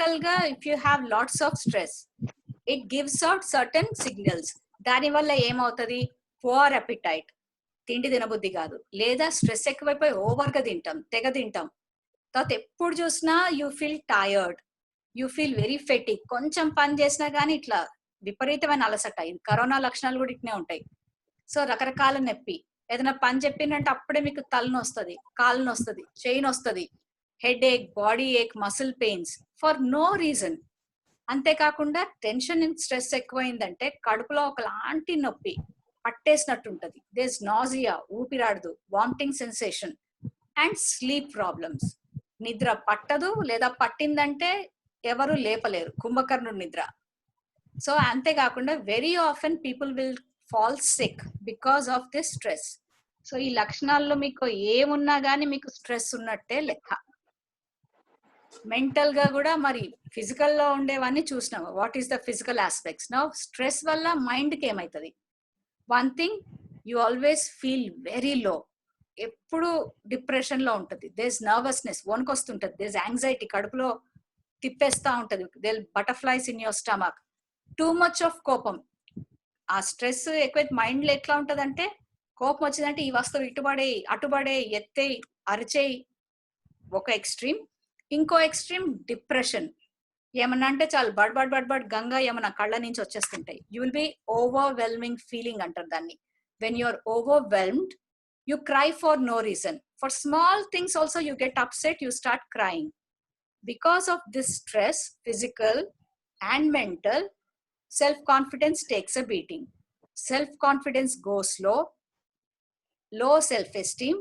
Physical గా if you have lots of stress it gives out certain signals. దాని వల్ల ఏమవుతుంది? పువర్ అపిటైట్, తిండి తినబుద్ధి కాదు, లేదా స్ట్రెస్ ఎక్కువైపోయి ఓవర్ గా తింటాం, తెగ తింటాం. తర్వాత ఎప్పుడు చూసినా you feel tired, you feel very fatigue. కొంచెం పని చేసినా గానీ ఇట్లా విపరీతమైన అలసట. ఇది కరోనా లక్షణాలు కూడా ఇట్నే ఉంటాయి. సో రకరకాల నొప్పి, ఏదైనా పని చెప్పిందంటే అప్పుడే మీకు తలనొస్తుంది, వస్తుంది, కాలు నొస్తుంది, చెయ్యి నొస్తుంది, head ache, body ache, muscle pains for no reason. అంతేకాకుండా టెన్షన్ అండ్ స్ట్రెస్ ఎక్కువైందంటే కడుపులో ఒకలాంటి నొప్పి పట్టేసినట్టు ఉంటది. దేస్ నాజియా, ఊపిరాడదు, vomiting sensation and sleep problems. నిద్ర పట్టదు, లేదా పట్టిందంటే ఎవరు లేపలేరు, కుంభకర్ణుడు నిద్ర. సో అంతేకాకుండా very often people will fall sick because of this stress. So ఈ లక్షణాల్లో మీకు ఏమున్నా గానీ మీకు స్ట్రెస్ ఉన్నట్టే లెక్క. మెంటల్ గా కూడా మరి ఫిజికల్ లో ఉండేవన్నీ చూసినాము. What is the physical aspects? Now stress వల్ల మైండ్ కి ఏమవుతుంది? One thing, you always feel very low, ఎప్పుడు డిప్రెషన్ లో ఉంటది. దేస్ నర్వస్నెస్, వణుకొస్తుంటది. దేస్ యాంగ్జైటీ, కడుపులో తిప్పేస్తా ఉంటది. There butterflies in your stomach. Too much of కోపం. ఆ స్ట్రెస్ ఎక్కువ మైండ్ లో ఎట్లా ఉంటదంటే, కోపం వచ్చిందంటే ఈ వస్తువు ఇటుబడే, అటుబడే, ఎత్తేయి, అరిచేయి, ఒక ఎక్స్ట్రీమ్. ఇంకో ఎక్స్ట్రీమ్ డిప్రెషన్. ఏమన్నా అంటే చాలు బడ్ బడ్ బడ్ బడ్ గంగా ఏమన్నా కళ్ళ నుంచి వచ్చేస్తుంటాయి. You will be overwhelming feeling అంటారు దాన్ని. When you're overwhelmed you cry for no reason. For small things also you get upset, you start crying. Because of this stress, physical and mental, self-confidence takes a beating. Self-confidence goes low, low self-esteem,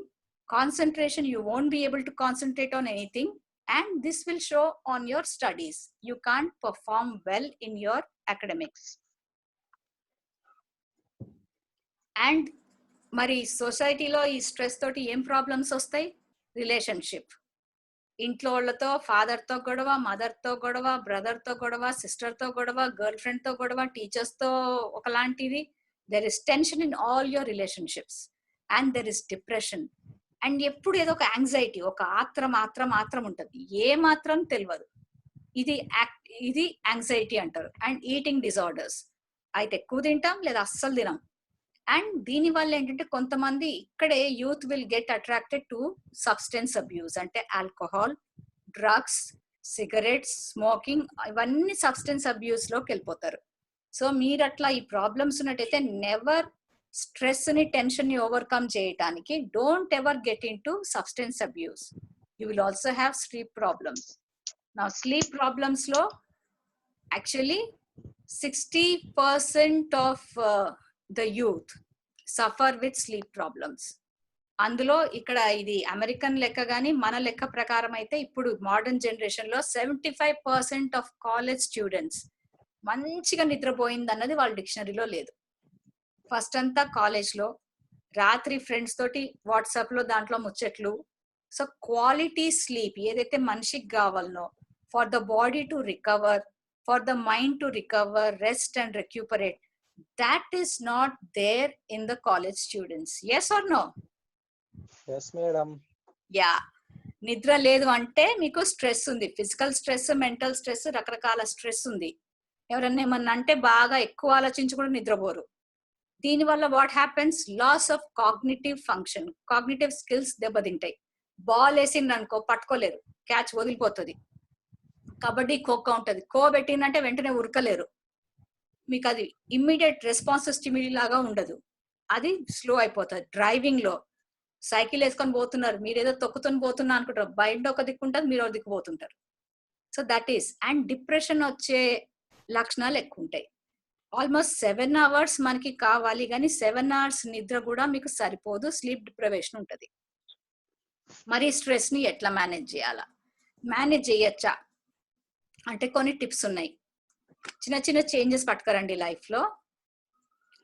concentration, you won't be able to concentrate on anything, and this will show on your studies. You can't perform well in your academics. And మరి సొసైటీలో ఈ stress తోటి ఏం problems వస్తాయి? Relationship, ఇంట్లో వాళ్ళతో, father తో గొడవ, మదర్ తో గొడవ, బ్రదర్ తో గొడవ, సిస్టర్ తో గొడవ, గర్ల్ ఫ్రెండ్ తో గొడవ, టీచర్స్ తో ఒకలాంటిది. There is tension in all your relationships and there is depression. And ఎప్పుడు ఏదో ఒక యాంగ్జైటీ, ఒక ఆత్రం ఉంటుంది, ఏ మాత్రం తెలియదు. ఇది యాంగ్జైటీ అంటారు. అండ్ ఈటింగ్ డిజార్డర్స్, అయితే ఎక్కువ తింటాం లేదా అస్సలు తినం. అండ్ దీని వల్ల ఏంటంటే కొంతమంది ఇక్కడే youth will get attracted to substance abuse, అంటే ఆల్కహాల్, డ్రగ్స్, సిగరెట్స్, స్మోకింగ్, ఇవన్నీ సబ్స్టెన్స్ అబ్యూస్ లోకి వెళ్ళిపోతారు. సో మీరు అట్లా ఈ ప్రాబ్లమ్స్ ఉన్నట్టయితే నెవర్ స్ట్రెస్ ని, టెన్షన్ ని ఓవర్కమ్ చేయడానికి don't ever get in to substance abuse. You will also have sleep problems. నా స్లీప్ ప్రాబ్లమ్స్ లో actually 60% of the youth suffer with sleep problems. అందులో ఇక్కడ ఇది అమెరికన్ లెక్క గానీ మన లెక్క ప్రకారం అయితే ఇప్పుడు మోడర్న్ జనరేషన్ లో 75% ఆఫ్ కాలేజ్ స్టూడెంట్స్ మంచిగా నిద్రపోయింది అన్నది వాళ్ళ డిక్షనరీలో లేదు. ఫస్ట్ అంతా కాలేజ్ లో రాత్రి ఫ్రెండ్స్ తోటి వాట్సాప్ లో దాంట్లో ముచ్చట్లు. సో క్వాలిటీ స్లీప్ ఏదైతే మనిషికి కావాలనో, for the body to recover, for the mind to recover, rest and recuperate, that is not there in the college students. Yes or no? Yes madam. Yeah, నిద్ర లేదు అంటే మీకు స్ట్రెస్ ఉంది. Physical stress, mental stress, రకరకాల stress ఉంది. ఎవరన్నా ఏమన్నా అంటే బాగా ఎక్కువ ఆలోచించి కూడా నిద్రపోరు. దీనివల్ల what happens? Loss of cognitive function, cognitive skills దెబ్బతింటాయి. బాల్ వేసిండ్రు అనుకో పట్టుకోలేరు, క్యాచ్ వదిలిపోతుంది. కబడ్డీ, ఖోఖో ఉంటది, ఖో పెట్టిందంటే వెంటనే ఉరకలేరు. మీకు అది ఇమ్మీడియట్ రెస్పాన్స్ స్టిమ్యులీ లాగా ఉండదు, అది స్లో అయిపోతుంది. డ్రైవింగ్ లో సైకిల్ వేసుకొని పోతున్నారు, మీరు ఏదో తొక్కుకొని పోతున్నా అనుకుంటారు, బయట ఒక దిక్కు ఉంటుంది, మీరు ఒక దిక్కు పోతుంటారు. So that is. And depression వచ్చే లక్షణాలు ఎక్కువ ఉంటాయి. ఆల్మోస్ట్ 7 hours మనకి కావాలి, కానీ 7 hours నిద్ర కూడా మీకు సరిపోదు, స్లీప్ డిప్రైవేషన్ ఉంటుంది. మరి స్ట్రెస్ ని ఎట్లా మేనేజ్ చేయాలా? మేనేజ్ చేయొచ్చా అంటే కొన్ని టిప్స్ ఉన్నాయి. చిన్న చిన్న చేంజెస్ పట్టుకరండి లైఫ్ లో.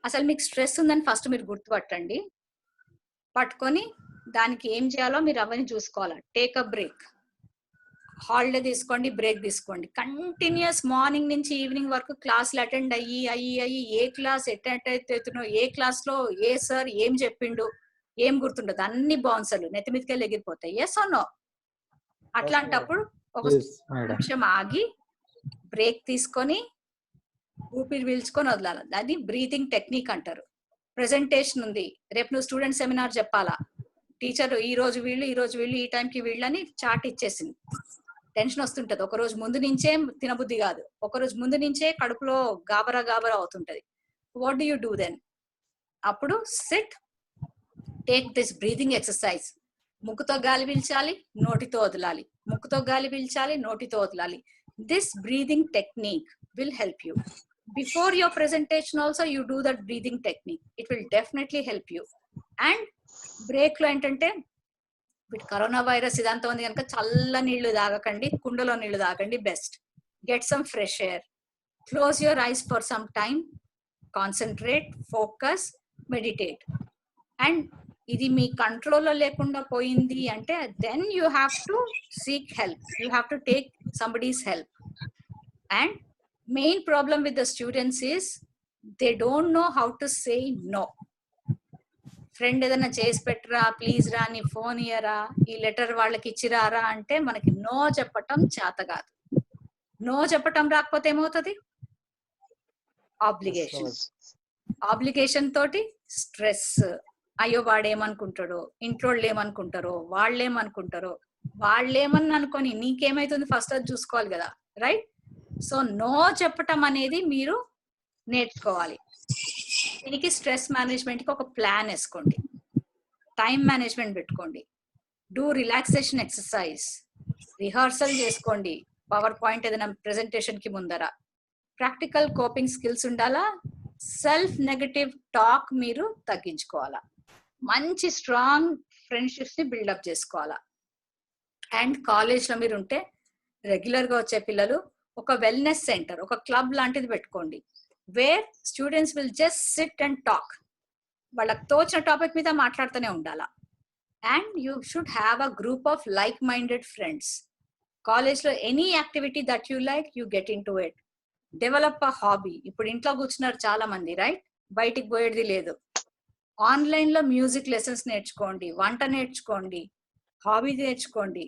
అసలు మీకు స్ట్రెస్ ఉందని ఫస్ట్ మీరు గుర్తుపట్టండి. పట్టుకొని దానికి ఏం చేయాలో మీరు అవన్నీ చూసుకోవాలి. టేక్ అ బ్రేక్, హాలిడే తీసుకోండి, బ్రేక్ తీసుకోండి. కంటిన్యూస్ మార్నింగ్ నుంచి ఈవినింగ్ వరకు క్లాసులు అటెండ్ అయ్యి ఏ క్లాస్ ఎట్టెట్టెత్తునో, ఏ క్లాస్ లో ఏ సార్ ఏం చెప్పిండు ఏం గుర్తుండదు, అన్ని బౌన్సర్లు నెత్తిమిదికెళ్ళి ఎగిరిపోతాయి. Yes or no? అట్లాంటప్పుడు ఒక నిమిషం ఆగి బ్రేక్ తీసుకొని ఊపిరి పీల్చుకొని వదలాలి. అది బ్రీతింగ్ టెక్నిక్ అంటారు. ప్రెజెంటేషన్ ఉంది, రేపు నువ్వు స్టూడెంట్ సెమినార్ చెప్పాలా, టీచర్ ఈ రోజు వీళ్ళు ఈ టైంకి వీళ్ళని చార్ట్ ఇచ్చేసింది. టెన్షన్ వస్తుంటది. ఒక రోజు ముందు నుంచే తినబుద్ధి కాదు, ఒక రోజు ముందు నుంచే కడుపులో గాబరా గాబరా అవుతుంటది. What do you do then? అప్పుడు sit, take this breathing exercise. ముక్కుతో గాలి పీల్చాలి, నోటితో వదలాలి, ముక్కుతో గాలి పీల్చాలి, నోటితో వదలాలి. This breathing technique will help you. Before your presentation also you do that breathing technique. It will definitely help you. And break లో ఏంటంటే, ఇప్పుడు కరోనా వైరస్ ఇదంతా ఉంది కనుక చల్ల నీళ్లు తాగకండి, కుండలో నీళ్లు తాగండి. Best get some fresh air, close your eyes for some time, concentrate, focus, meditate. And ఇది మీ కంట్రోల్లో లేకుండా పోయింది అంటే then you have to seek help, you have to take somebody's help. And main problem with the students is they don't know how to say no. Friend ఏదైనా చేసి పెట్టరా, please రా, నీ ఫోన్ ఇయ్యరా, ఈ లెటర్ వాళ్ళకి ఇచ్చిరారా అంటే మనకి నో చెప్పటం చేత కాదు. నో చెప్పటం రాకపోతే ఏమవుతుంది? ఆబ్లిగేషన్. ఆబ్లిగేషన్ తోటి స్ట్రెస్. అయ్యో వాడేమనుకుంటాడో, ఇంట్లో వాళ్ళు ఏమనుకుంటారో, వాళ్ళేమనుకుంటారో, వాళ్ళేమని అనుకొని నీకేమైతుంది ఫస్ట్ అది చూసుకోవాలి కదా, రైట్? సో నో చెప్పటం అనేది మీరు నేర్చుకోవాలి. దీనికి స్ట్రెస్ మేనేజ్మెంట్ కి ఒక ప్లాన్ వేసుకోండి, టైం మేనేజ్మెంట్ పెట్టుకోండి, డూ రిలాక్సేషన్ ఎక్సర్సైజ్, రిహార్సల్ చేసుకోండి, పవర్ పాయింట్ ఏదైనా ప్రెజెంటేషన్ కి ముందర. ప్రాక్టికల్ కోపింగ్ స్కిల్స్ ఉండాలా, సెల్ఫ్ నెగటివ్ టాక్ మీరు తగ్గించుకోవాలా, మంచి స్ట్రాంగ్ ఫ్రెండ్షిప్స్ ని బిల్డప్ చేసుకోవాలా. అండ్ కాలేజ్ లో మీరు ఉంటే రెగ్యులర్ గా వచ్చే పిల్లలు ఒక వెల్నెస్ సెంటర్, ఒక క్లబ్ లాంటిది పెట్టుకోండి, where students will just sit and talk. వాళ్ళకి తోచిన టాపిక్ మీద మాట్లాడుతూనే ఉండాలా. And you should have a group of like minded friends. College లో any activity that you like, you get into it. Develop a hobby. ఇప్పుడు ఇంట్లో కూర్చున్నారు చాలా మంది, రైట్? బయటికి పోయేది లేదు. ఆన్లైన్ లో మ్యూజిక్ లెసన్స్ నేర్చుకోండి, వంట నేర్చుకోండి, హాబీ నేర్చుకోండి,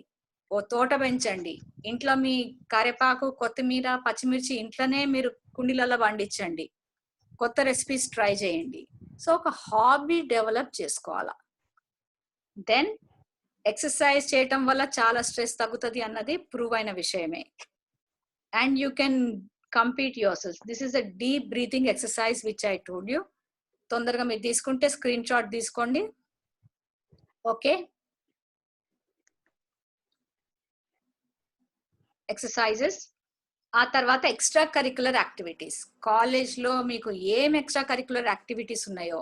ఓ తోట పెంచండి. ఇంట్లో మీ కరివేపాకు, కొత్తిమీర, పచ్చిమిర్చి ఇంట్లోనే మీరు కుండీలలో పండించండి. కొత్త రెసిపీస్ ట్రై చేయండి. సో ఒక హాబీ డెవలప్ చేసుకోవాలా. దెన్ ఎక్సర్సైజ్ చేయటం వల్ల చాలా స్ట్రెస్ తగ్గుతుంది అన్నది ప్రూవ్ అయిన విషయమే. And you can compete your self. This is a deep breathing exercise which I told you. తొందరగా మీరు తీసుకుంటే స్క్రీన్ షాట్ తీసుకోండి. Okay, exercises. ఆ తర్వాత ఎక్స్ట్రా కరికులర్ యాక్టివిటీస్. కాలేజ్ లో మీకు ఏం ఎక్స్ట్రా కరికులర్ యాక్టివిటీస్ ఉన్నాయో,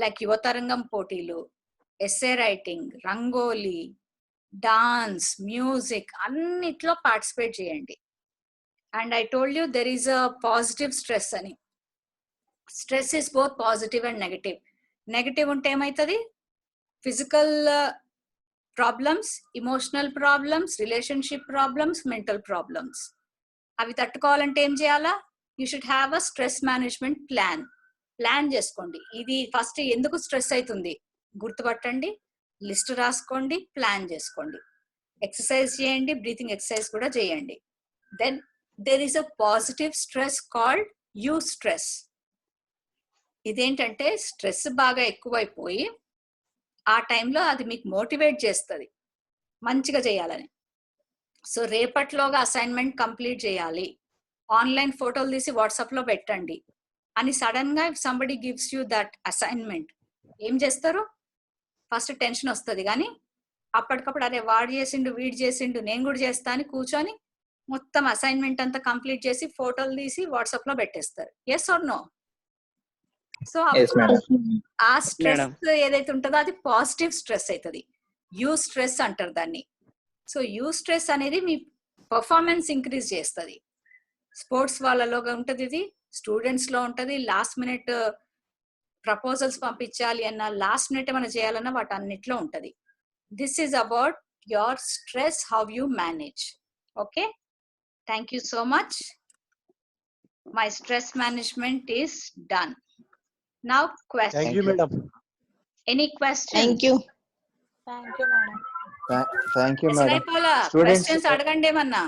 లైక్ యువతరంగం పోటీలు, essay writing, rangoli, dance, music, అన్నిట్లో పార్టిసిపేట్ చేయండి. And I told you there is a positive stress అని. Stress is both positive and negative. Negative ఉంటే ఏమవుతుంది? Physical problems, emotional problems, relationship problems, mental problems. అవి తట్టుకోవాలంటే ఏం చేయాలా? You should have a stress management plan. Plan చేసుకోండి. ఇది first ఎందుకు స్ట్రెస్ అవుతుంది గుర్తుపట్టండి, లిస్ట్ రాసుకోండి, ప్లాన్ చేసుకోండి. ఎక్సర్సైజ్ చేయండి, బ్రీతింగ్ ఎక్సర్సైజ్ కూడా చేయండి. Then there is a positive stress called eustress. ఇదేంటంటే స్ట్రెస్ బాగా ఎక్కువైపోయి ఆ టైంలో అది మీకు మోటివేట్ చేస్తుంది మంచిగా చేయాలని. సో రేపట్లోగా అసైన్మెంట్ కంప్లీట్ చేయాలి, ఆన్లైన్ ఫోటోలు తీసి వాట్సాప్ లో పెట్టండి అని సడన్ గా somebody gives you that assignment, ఏం చేస్తారు? ఫస్ట్ టెన్షన్ వస్తుంది, కానీ అప్పటికప్పుడు అరే వాడు చేసిండు, వీడు చేసిండు, నేను కూడా చేస్తా అని కూర్చొని మొత్తం అసైన్మెంట్ అంతా కంప్లీట్ చేసి ఫోటోలు తీసి వాట్సాప్ లో పెట్టేస్తారు. Yes or no? సో ఆ స్ట్రెస్ ఏదైతే ఉంటుందో అది పాజిటివ్ స్ట్రెస్ అవుతుంది, యూ స్ట్రెస్ అంటారు దాన్ని. సో యూ స్ట్రెస్ అనేది మీ పర్ఫార్మెన్స్ ఇంక్రీజ్ చేస్తుంది. స్పోర్ట్స్ వాళ్ళలో ఉంటది, ఇది స్టూడెంట్స్ లో ఉంటది. లాస్ట్ మినిట్ ప్రపోజల్స్ పంపించాలి అన్న, లాస్ట్ మినిట్ ఏమైనా చేయాలన్నా వాటి అన్నిట్లో ఉంటది. This is about your stress, how you manage. Okay, thank you so much. My stress management is done. Now question. Thank you, madam. Any questions? Thank you. Thank you, madam. Thank you, madam. Students Students అడగండి ఏమన్నా.